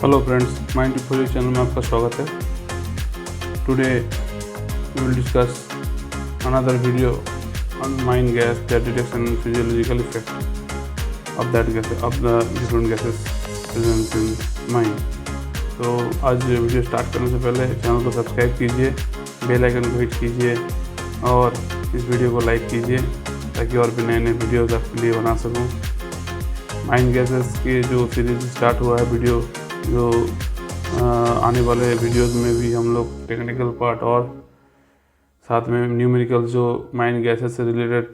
Hello friends, mind to channel में आपका स्वागत है। Today we will discuss another video on mine gas that detection and physiological effect of that gas of the different gases present in mine. तो आज video start करने से पहले channel को सब्सक्राइब कीजिए, बेल आइकन को हिट कीजिए और इस वीडियो को लाइक कीजिए ताकि और भी नए नए वीडियोज़ आपके लिए बना सकूँ। माइन गैसेस के जो सीरीज स्टार्ट हुआ है वीडियो, जो आने वाले वीडियोस में भी हम लोग टेक्निकल पार्ट और साथ में न्यूमेरिकल जो माइन गैसेस से रिलेटेड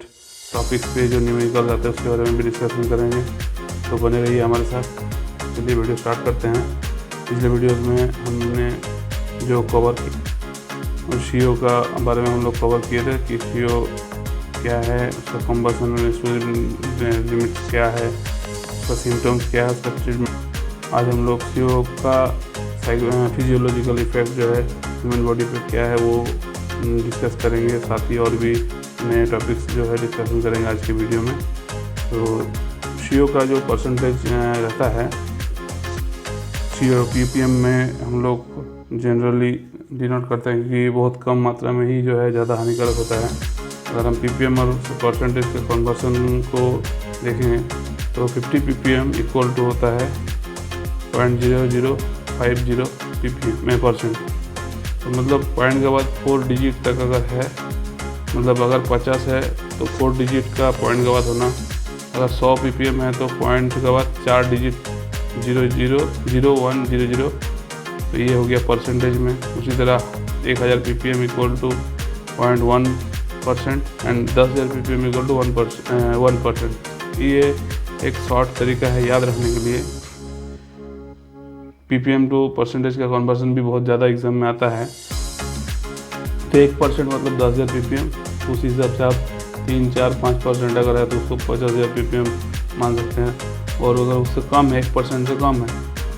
टॉपिक्स पे जो न्यूमेरिकल आते हैं उसके बारे में भी डिस्कशन करेंगे। तो बने रहिए हमारे साथ। चलिए वीडियो स्टार्ट करते हैं। पिछले वीडियोस में हमने जो कवर की और CO का बारे में हम लोग कवर किए थे कि CO क्या है, उसका कंबशन लिमिट्स क्या है, उसका सिम्टम्स क्या है, उसका ट्रीटमेंट। आज हम लोग CO का फिजियोलॉजिकल इफेक्ट जो है ह्यूमन बॉडी पे क्या है वो डिस्कस करेंगे। साथ ही और भी नए टॉपिक्स जो है डिस्कशन करेंगे आज की वीडियो में। तो CO का जो परसेंटेज रहता है, CO ppm में हम लोग जनरली डिनोट करते हैं कि बहुत कम मात्रा में ही जो है ज़्यादा हानिकारक होता है। अगर हम ppm और परसेंटेज के कन्वर्सन को देखें तो 50 ppm इक्वल टू होता है 0.0050 ppm में परसेंट। तो मतलब पॉइंट के बाद 4 डिजिट तक अगर है, मतलब अगर 50 है तो 4 डिजिट का पॉइंट के बाद होना। अगर 100 ppm है तो पॉइंट के बाद 4 डिजिट 0.00100। तो ये हो गया परसेंटेज में। उसी तरह 1000 ppm equal to 0.1% and 10,000 ppm equal to 1%। ये एक शॉर्ट तरीका है याद रखने के लिए। ppm टू परसेंटेज का कन्वर्सन भी बहुत ज़्यादा एग्जाम में आता है। तो 1% मतलब 10,000 ppm। उस हिसाब से आप 3, 4, 5% अगर है तो उसको 50,000 ppm मान सकते हैं। और अगर उससे कम है, 1% से कम है,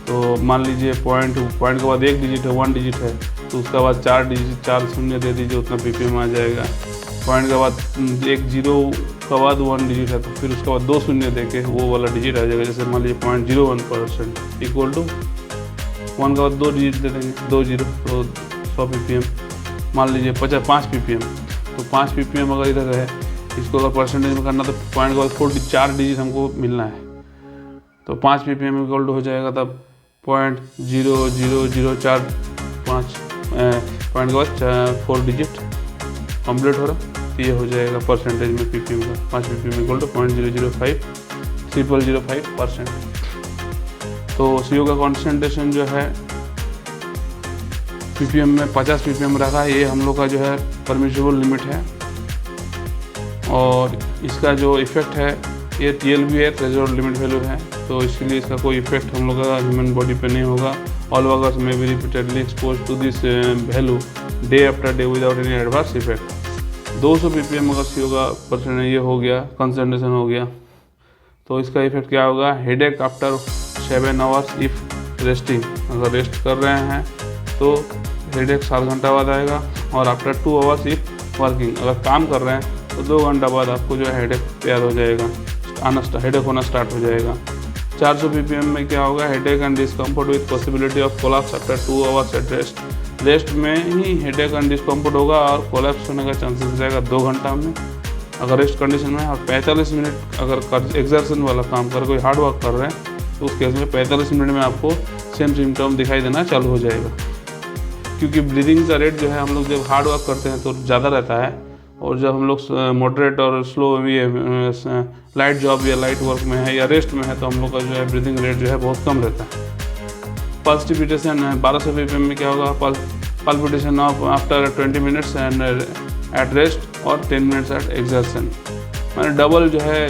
तो मान लीजिए पॉइंट के बाद 1 डिजिट है, 1 डिजिट है, तो उसके बाद 4 डिजिट 4 शून्य दे दीजिए, उतना ppm आ जाएगा। पॉइंट के बाद 1 जीरो के बाद 1 डिजिट है तो फिर उसके बाद 2 शून्य दे के वो वाला डिजिट आ जाएगा। जैसे मान लीजिए 0.01% इक्वल टू 1 के बाद 2 डिजिट दे देंगे, 2 जीरो, तो 100 ppm। मान लीजिए 5 ppm, तो 5 ppm अगर इधर है, इसको अगर परसेंटेज में करना तो पॉइंट के बाद 4 डिजिट हमको मिलना है। तो 5 ppm इक्वल टू हो जाएगा तब 0.00045 पॉइंट के बाद 4 डिजिट कंप्लीट हो रहा। तो ये हो जाएगा परसेंटेज में ppm का। 5 ppm इक्वल टू 0.005005%। तो CO का कॉन्सेंट्रेशन जो है ppm में 50 ppm रखा है। ये हम लोग का जो है परमिसिबल लिमिट है। और इसका जो इफेक्ट है ये TLV है, थ्रेशोल्ड लिमिट वैल्यू है। तो इसके लिए इसका कोई इफेक्ट हम लोग का ह्यूमन बॉडी पे नहीं होगा। All workers may be repeatedly exposed to this value day after day without any adverse effect. 200 ppm अगर CO का परसेंट ये हो गया, कंसंट्रेशन हो गया, तो इसका इफेक्ट क्या होगा? Headache after 7 hours if resting. अगर रेस्ट कर रहे हैं तो हेडेक 7 घंटा बाद आएगा। और आफ्टर 2 आवर्स इफ वर्किंग, अगर काम कर रहे हैं तो 2 घंटा बाद आपको जो है हेडेक तैयार हो जाएगा, हेडेक होना स्टार्ट हो जाएगा। 400 ppm में क्या होगा? Headache and discomfort with possibility of collapse after 2 hours at rest. Rest में ही हेडेक एंड डिस्कम्फर्ट होगा और कोलैप्स होने का चांसेस रहेगा 2 घंटा में अगर रेस्ट कंडीशन में। और 45 मिनट अगर एक्सर्शन वाला काम कर, कोई हार्ड वर्क कर रहे हैं, तो उस केस में 45 मिनट में आपको सेम सिम्टम दिखाई देना चालू हो जाएगा। क्योंकि ब्रीदिंग का रेट जो है हम लोग जब हार्ड वर्क करते हैं तो ज़्यादा रहता है, और जब हम लोग मॉडरेट और स्लो लाइट जॉब या लाइट वर्क में है या रेस्ट में है तो हम लोग का जो है ब्रीदिंग रेट जो है बहुत कम रहता है। पल्पिटेशन 1200 ppm में क्या होगा? Palpitation of after 20 minutes and at rest और 10 मिनट्स एट एक्सर्शन। मैंने डबल जो है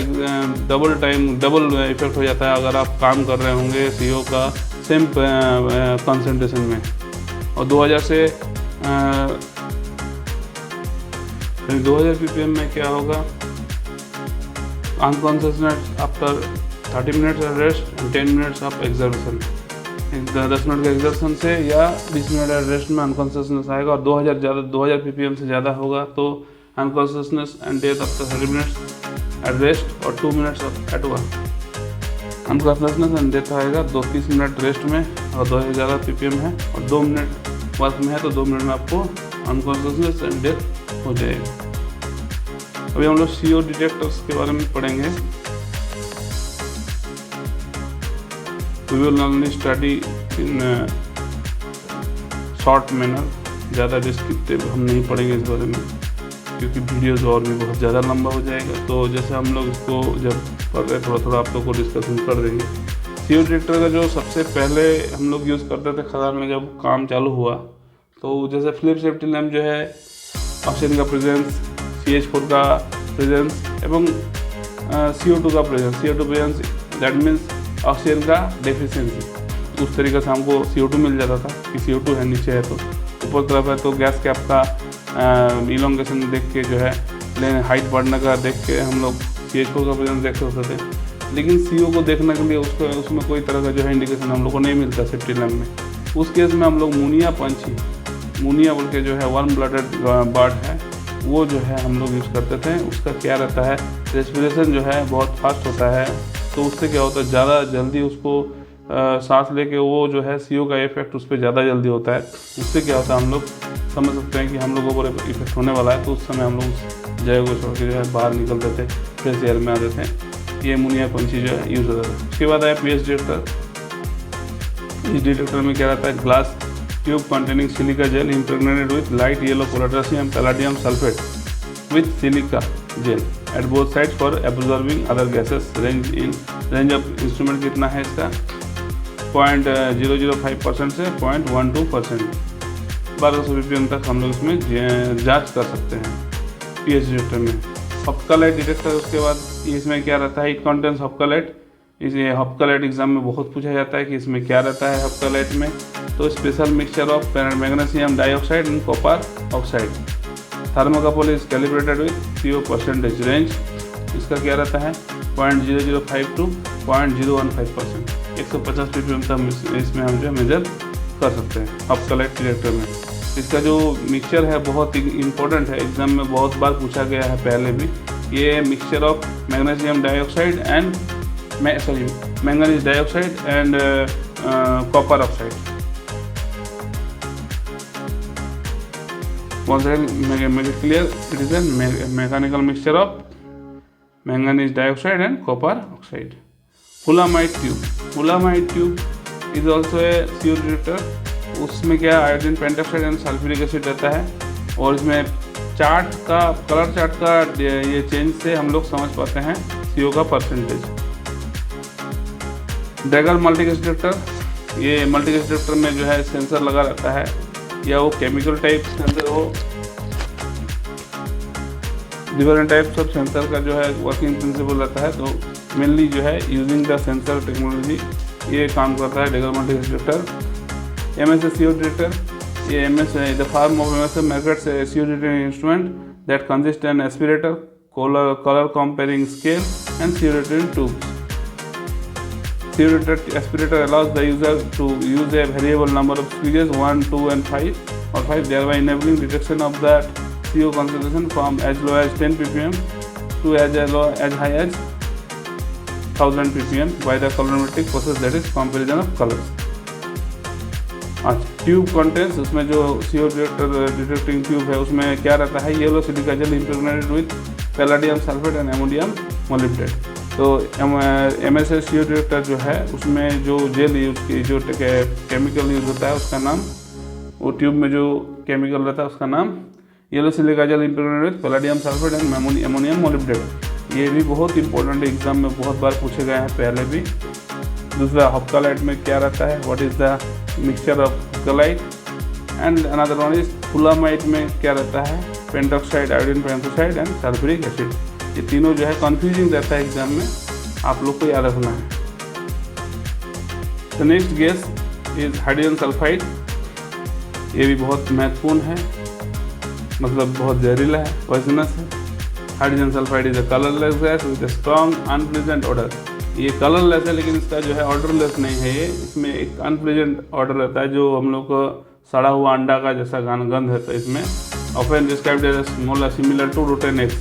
डबल इफेक्ट हो जाता है अगर आप काम कर रहे होंगे CO का सेम कंसंट्रेशन में। और 2000 ppm में क्या होगा? Unconsciousness after 30 minutes at rest and 10 minutes of exertion. 10 minute के एक्सर्शन से या 20 मिनट एट रेस्ट में अनकॉन्शियसनेस आएगा। और 2000 ppm से ज़्यादा होगा तो unconsciousness and death after 30 minutes at rest और 2 minutes at work. Unconsciousness and death आएगा 2-30 मिनट रेस्ट में, और 2000 ppm है और 2 मिनट वर्क में है तो 2 मिनट में आपको अनकॉन्शियसनेस एंड डेथ हो जाएगा। अभी हम लोग CO डिटेक्टर्स के बारे में पढ़ेंगे। We will only study in short manner, ज़्यादा डिस्क्रिप्टिव हम नहीं पढ़ेंगे इस बारे में क्योंकि वीडियोज़ और भी बहुत ज़्यादा लंबा हो जाएगा। तो जैसे हम लोग इसको जब पढ़ रहे थोड़ा थोड़ा आप लोग को डिस्कशन कर देंगे। CO डिटेक्टर का जो सबसे पहले हम लोग यूज़ करते थे खदान में जब काम चालू हुआ, तो जैसे फ्लिप सेफ्टी लैम्प जो है ऑक्सीजन का प्रेजेंस, CH4 का प्रेजेंस एवं CO2 का presence, CO2 presence that means oxygen का डेफिशिएंसी, उस तरीके से हमको CO2 मिल जाता था कि CO2 है नीचे है तो ऊपर तरफ है तो गैस कैप का इलोंगेशन देख के जो है लेकिन हाइट बढ़ने का देख के हम लोग CH4 का प्रेजेंस देख सकते थे। लेकिन CO को देखने के लिए उसमें कोई तरह का जो है इंडिकेशन हम लोग को नहीं मिलता सेफ्टी लैम्प में। उस केस में हम लोग मुनिया पंछी, मुनिया बोल के जो है वार्म ब्लडेड बर्ड है वो जो है हम लोग यूज़ करते थे। उसका क्या रहता है, रेस्पिरेशन जो है बहुत फास्ट होता है, तो उससे क्या होता है ज़्यादा जल्दी उसको सांस लेके वो जो है CO का इफेक्ट उस पर ज़्यादा जल्दी होता है। उससे क्या होता है हम लोग समझ सकते हैं कि हम लोगों को इफेक्ट होने वाला है, तो उस समय हम लोग उस जगह को छोड़ के जो है बाहर निकलते थे, फ्रेश एयर में आते थे। ये मुनिया पंछी जो है यूज़ होता था। उसके बाद आया PS डिटेक्टर। इस डिटेक्टर में क्या रहता है, glass tube containing silica gel impregnated with light yellow potassium palladium sulphate with silica gel at both side for absorbing other gases. Range of instrument कितना है इसका, 0.005% से 0.12%, 1200 ppm तक हम लोग इसमें जांच कर सकते हैं PS डिटेक्टर में। हॉप्का लाइट डिटेक्टर, उसके बाद इसमें क्या रहता है, इट कंटेन्स हॉप्का लाइट। इसे हॉप्का लाइट एग्जाम में बहुत पूछा जाता है कि इसमें क्या रहता है हॉप्का लाइट में, तो special mixture of magnesium dioxide and copper oxide. Thermocouple is calibrated with CO% range. इसका क्या रहता है 0.005 to 0.015%, 150 ppm तक इसमें हम जो मेजर कर सकते हैं हॉप्का लाइट डिटेक्टर में। इसका जो मिक्सचर है बहुत इंपॉर्टेंट है, एग्जाम में बहुत बार पूछा गया है पहले भी। ये mixture of magnesium dioxide and manganese dioxide and copper oxide. once again make it clear, it is a mechanical mixture of manganese dioxide and copper oxide. Fulamide tube, fulamide tube is also a CO detector। उसमें क्या iodine pentoxide and sulphuric acid रहता है, और इसमें chart का colour chart का ये change से हम लोग समझ पाते हैं CO का परसेंटेज। ड्रैगर मल्टीगैस डिटेक्टर, ये मल्टीगैस डिटेक्टर में जो है सेंसर लगा रहता है, या वो केमिकल टाइप सेंसर हो, डिफरेंट टाइप्स ऑफ सेंसर का जो है वर्किंग प्रिंसिपल रहता है। तो मेनली जो है यूजिंग द सेंसर टेक्नोलॉजी ये काम करता है Drager multigas detector. MS CO detector, ये MS the form of MS markets a CO detecting instrument that consists an aspirator, color comparing scale and CO detecting tubes. CO detector aspirator allows the user to use a variable number of switches 1, 2 and 5, thereby enabling detection of that CO concentration from as low as 10 ppm to as high as 1000 ppm by the colorimetric process, that is comparison of colors। अच्छा, tube contents, उसमें जो CO detecting tube है उसमें क्या रहता है, yellow silica gel impregnated with palladium sulphate and ammonium molybdate. तो MS CO detector जो है उसमें जो जेल यूज की जो केमिकल यूज होता है उसका नाम, वो ट्यूब में जो केमिकल रहता है उसका नाम yellow silica gel impregnated with palladium sulphate and ammonium molybdate. ये भी बहुत इंपॉर्टेंट एग्जाम में बहुत बार पूछे गए हैं पहले भी। दूसरा हॉप्का लाइट में क्या रहता है, what is the mixture of hopcalite, and another one is फुलामाइड में क्या रहता है, pentoxide, iodine pentoxide and sulphuric acid. ये तीनों जो है कन्फ्यूजिंग रहता है एग्जाम में, आप लोग को याद रखना है। The next gas is hydrogen sulphide. ये भी बहुत महत्वपूर्ण है, मतलब बहुत जहरीला है, पॉइजनस है। Hydrogen sulphide is a colourless gas with a strong unpleasant order. ये कलरलेस है लेकिन इसका जो है ऑर्डरलेस नहीं है, ये इसमें एक अनप्लीजेंट ऑर्डर रहता है जो हम लोग को सड़ा हुआ अंडा का जैसा गंध है। तो इसमें often described as smell similar to rotten eggs.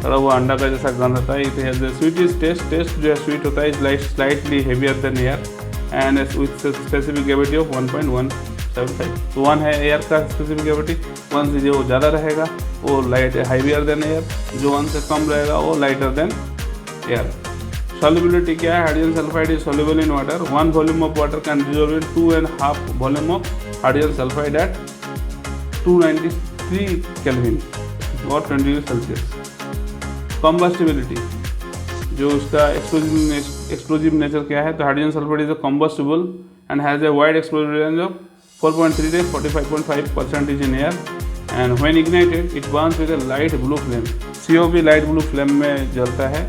सड़ा हुआ अंडा का जैसा गंध होता है। It has the sweetish taste जो है स्वीट होता है, is slightly heavier than air and with specific gravity of 1.175। तो 1 है एयर का स्पेसिफिक ग्रेविटी, 1 से जो ज़्यादा रहेगा वो लाइट हाइवियर देन एयर, जो 1 से कम रहेगा वो लाइटर देन एयर। सॉल्युबिलिटी क्या है? Hydrogen sulphide is soluble in water, 1 volume of water can dissolve in 2.5 volume of hydrogen sulphide at 293 kelvin और 20 डिग्री सेल्सियस। कॉम्बस्टिबिलिटी, जो उसका एक्सप्लोजिव नेचर क्या है? तो hydrogen sulphide is a combustible and has a wide explosive range of 4.3 to 45.5% in air, and when ignited it burns with a light blue flame। CO भी light blue flame में जलता है,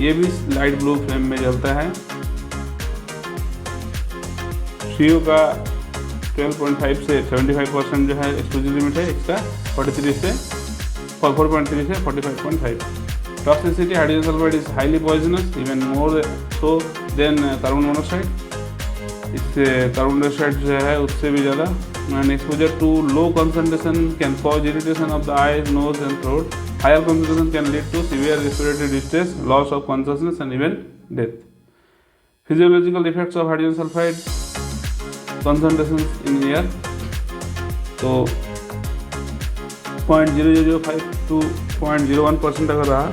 ये भी light blue flame में जलता है। CO का 12.5 से 75% जो है एक्सप्लोजिव लिमिट है, इसका 4.3 से 45.5। Toxicity, hydrogen sulphide is highly poisonous, even more so than carbon monoxide. इससे कार्बन डाइऑक्साइड जो है उससे भी ज़्यादा। And exposure to low concentration can cause irritation of the eyes, nose and throat. Higher concentration can lead to severe respiratory distress, loss of consciousness and even death. Physiological effects of hydrogen sulphide concentration in air, तो 0.0005 to 0.01% अगर रहा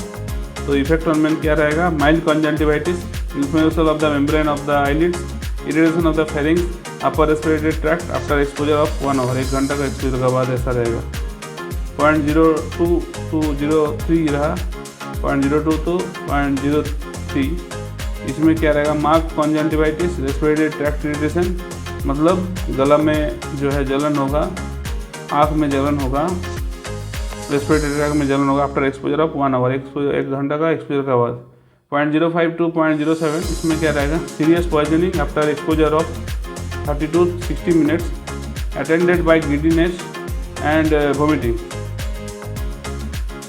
तो effect on men क्या रहेगा? Mild conjunctivitis, inflammation of the membrane of the eyelids, irritation of the pharynx, upper respiratory tract after exposure of 1 hour, 1 घंटा का exposure के बाद ऐसा रहेगा। 0.02 to 0.03 रहा, 0.02 to 0.03, इसमें क्या रहेगा? Mark conjunctivitis, respiratory tract irritation, मतलब गला में जो है जलन होगा, आँख में जलन होगा, रेस्पिरेटरी ट्रैक्ट में जलन होगा आफ्टर एक्सपोजर ऑफ 1 आवर, 1 घंटा का एक्सपोजर के बाद। 0.05 to 0.07, इसमें क्या रहेगा? Serious poisoning after exposure of 30 to 60 minutes attended by giddiness and vomiting.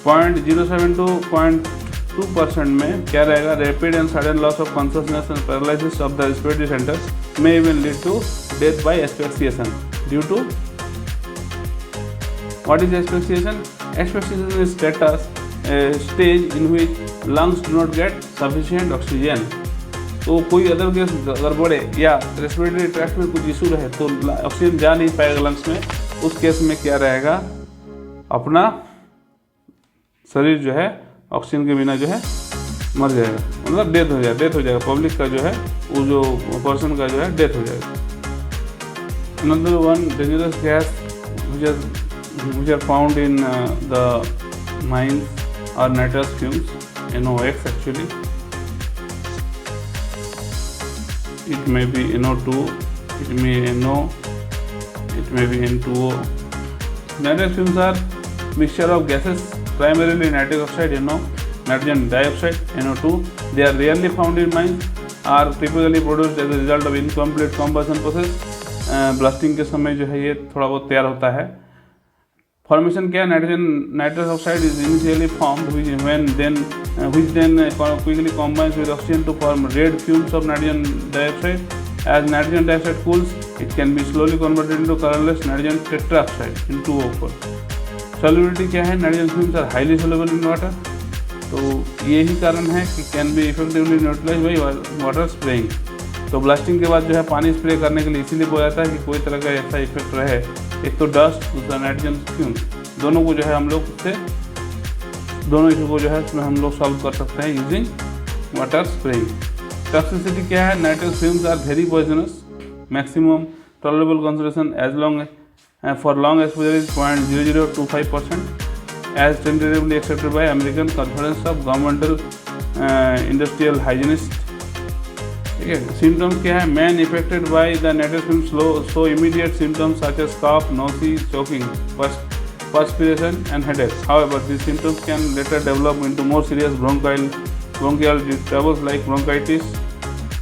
0.07 to 0.2% में क्या रहेगा? Rapid and sudden loss of consciousness and paralysis of the respiratory centres may even lead to death by asphyxiation due to. What is asphyxiation? Asphyxiation is stage in which lungs do not get sufficient oxygen। तो कोई other gas गड़बड़े या respiratory tract में कुछ issue रहे तो oxygen जा नहीं पाएगा लंग्स में, उस केस में क्या रहेगा? अपना शरीर जो है ऑक्सीजन के बिना जो है मर जाएगा, मतलब डेथ हो जाएगा। पब्लिक का जो है वो जो पर्सन का जो है डेथ हो जाएगा। Another one dangerous gas which are found in the mines are nitrous fumes, NOx actually. It may be NO2, it may NO, it may be N2O. Nitrous fumes are mixture of gases, primarily nitric oxide, NO, nitrogen dioxide, NO2. They are rarely found in mines, are typically produced as a result of incomplete combustion process. Blasting के समय जो है ये थोड़ा बहुत तैयार होता है। फॉर्मेशन क्या है? Nitrous oxide is initially formed which then quickly combines with oxygen to form red fumes of nitrogen dioxide. As nitrogen dioxide cools, it can be slowly converted into colorless nitrogen tetroxide into O4. Solubility क्या है? Nitrogen fumes are highly soluble in water, तो यही कारण है कि can be effectively neutralised by water spraying. तो blasting के बाद जो है पानी स्प्रे करने के लिए इसीलिए बोला जाता है कि कोई तरह का ऐसा इफेक्ट रहे, एक तो डस्ट, दूसरा नाइट्रोजन फ्यूम्स, दोनों को जो है हम लोग से दोनों इशू को जो है उसमें हम लोग सॉल्व कर सकते हैं यूजिंग वाटर स्प्रेइंग। टॉक्सिसिटी क्या है? Nitrous fumes are very poisonous, maximum tolerable concentration as long for long exposure is 0.0025% as tentatively accepted by American conference of governmental industrial hygienist. ठीक है। सिम्टम्स क्या है? Man affected by the nitrous fumes show immediate symptoms such as cough, nausea, choking, perspiration and headache. However, these symptoms can later develop into more serious bronchial troubles like bronchitis,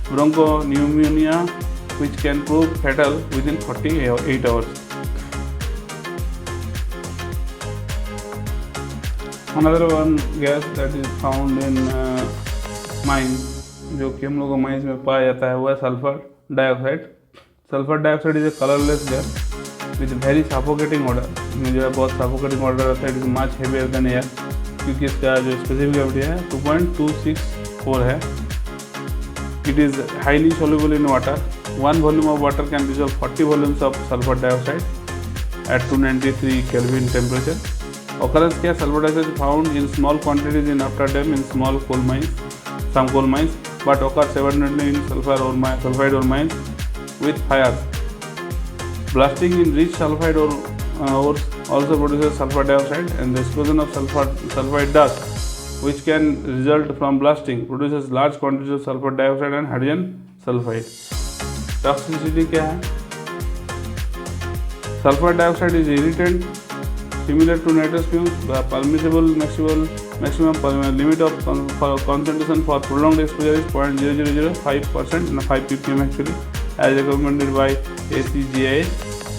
bronchopneumonia, which can prove fatal within 48 hours. Another one gas that is found in mines, जो कि हम लोगों mines में पाया जाता है, वो है sulphur dioxide. Sulphur dioxide is a colourless gas with very suffocating odour, इसमें जो है बहुत सफोकेटिंग ऑर्डर रहता है, it is much heavier than air क्योंकि इसका जो स्पेसिफिक ग्रेविटी है 2.264 है। It is highly soluble in water. 1 volume of water can dissolve 40 volumes of sulfur dioxide at 293 Kelvin temperature. Occurrence क्या, sulfur dioxide is found in small quantities in after dam in small coal mines, some coal mines, but occurs abundantly in sulfide ore mines with fire. Blasting in rich sulfide ores also produces sulfur dioxide, and the explosion of sulfide dust, which can result from blasting, produces large quantities of sulfur dioxide and hydrogen sulfide. Toxicity क्या है? Sulfur dioxide is irritant, similar to nitrous fumes. The permissible maximum limit of concentration for prolonged exposure is 0.0005%, 5 ppm actually, as recommended by ACGI.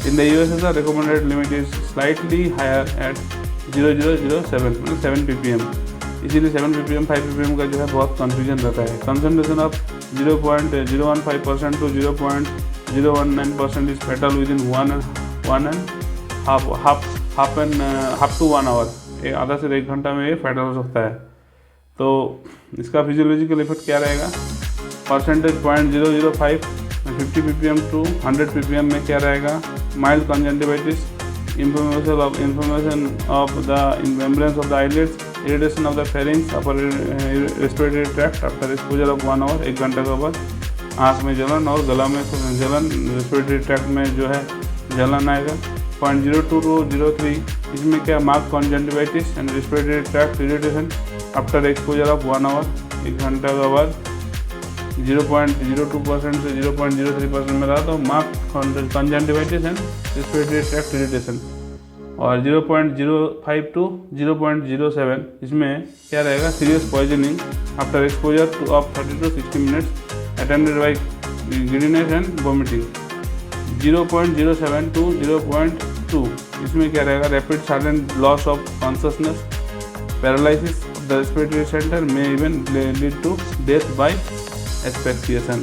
In the US, the recommended limit is slightly higher at 0.007, 7 ppm. इसीलिए 7 ppm 5 ppm का जो है बहुत confusion रहता है। Concentration of 0.015% to 0.019% is fatal within 1.5 to 1 hour, आधा से 1 घंटा में ये फेटल हो सकता है। तो इसका फिजियोलॉजिकल इफेक्ट क्या रहेगा? परसेंटेज 0.005 50 ppm to 100 ppm में क्या रहेगा? Mild conjunctivitis, inflammation of the membranes of the eyelids, irritation of the pharynx, upper respiratory tract after exposure of 1 hour, 1 घंटे के बाद आँख में जलन और गला में जलन, रेस्पिरेटरी ट्रैक्ट में जो है जलन आएगा। 0.02 to 0.03 इसमें क्या, mark conjunctivitis and respiratory tract irritation after exposure of 1 hour, 1 घंटे के बाद 0.02% से 0.03% में रहा तो marked conjunctivitis and respiratory tract irritation. और 0.05 to 0.07 इसमें क्या रहेगा, serious poisoning after exposure of 30 to 60 minutes attended by giddiness and vomiting. 0.07 to 0.2 इसमें क्या रहेगा, rapid sudden loss of consciousness, paralysis of the respiratory centre, may even lead to death by asphyxiation।